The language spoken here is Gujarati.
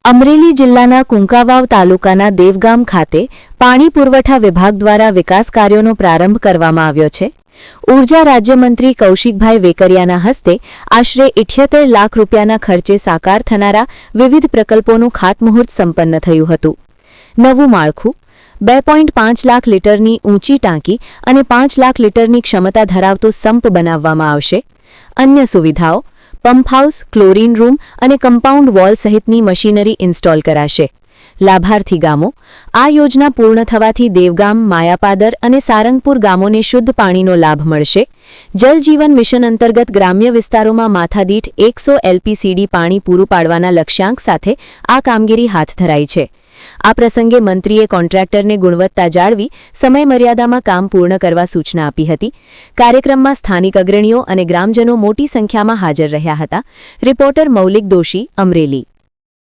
અમરેલી જિલ્લાના કુંકાવાવ તાલુકાના દેવગામ ખાતે પાણી પુરવઠા વિભાગ દ્વારા વિકાસ કાર્યોનો પ્રારંભ કરવામાં આવ્યો છે। ઉર્જા રાજ્યમંત્રી કૌશિકભાઈ વેકરિયાના હસ્તે આશરે 78 લાખ રૂપિયાના ખર્ચે સાકાર થનારા વિવિધ પ્રકલ્પોનું ખાતમુહૂર્ત સંપન્ન થયું હતું। નવું માળખું 2.5 લાખ લીટરની ઊંચી ટાંકી અને 5 લાખ લીટરની ક્ષમતા ધરાવતો સંપ બનાવવામાં આવશે। અન્ય સુવિધાઓ પંપ હાઉસ, ક્લોરીન રૂમ અને કમ્પાઉન્ડ વોલ સહિતની મશીનરી ઇન્સ્ટોલ કરાશે। લાભાર્થી ગામો આ યોજના પૂર્ણ થવાથી દેવગામ, માયાપાદર અને સારંગપુર ગામોને શુદ્ધ પાણીનો લાભ મળશે। જલ જીવન મિશન અંતર્ગત ગ્રામ્ય વિસ્તારોમાં માથાદીઠ 100 એલપીસીડી પાણી પૂરું પાડવાના લક્ષ્યાંક સાથે આ કામગીરી હાથ ધરાઈ છે। આ પ્રસંગે મંત્રીએ કોન્ટ્રાક્ટરને ગુણવત્તા જાળવી સમયમર્યાદામાં કામ પૂર્ણ કરવા સૂચના આપી હતી। કાર્યક્રમમાં સ્થાનિક અગ્રણીઓ અને ગ્રામજનો મોટી સંખ્યામાં હાજર રહ્યા હતા। રિપોર્ટર મૌલિક દોશી, અમરેલી।